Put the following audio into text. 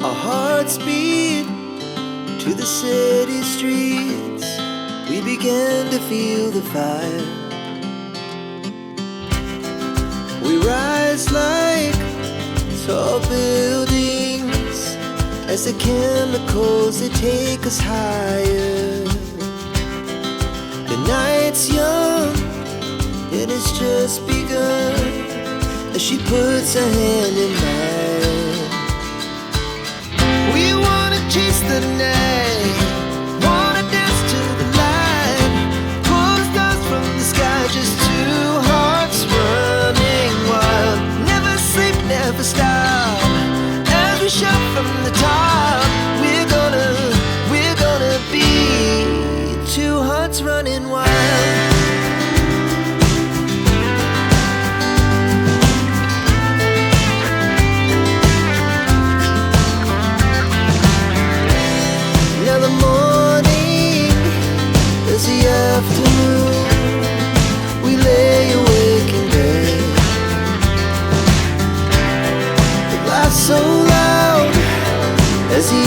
Our hearts beat to the city streets. We began to feel the fire. We rise like tall buildings as the chemicals, they take us higher. The night's young, it has just begun, as she puts her hand in mine. We wanna chase the night, wanna dance to the light, pull the stars from the sky, just two hearts running wild. Never sleep, never stop, as we shout from the top. We're gonna be two hearts running wild. Now the morning is the afternoon. We lay awake in bed. The laughs so loud as the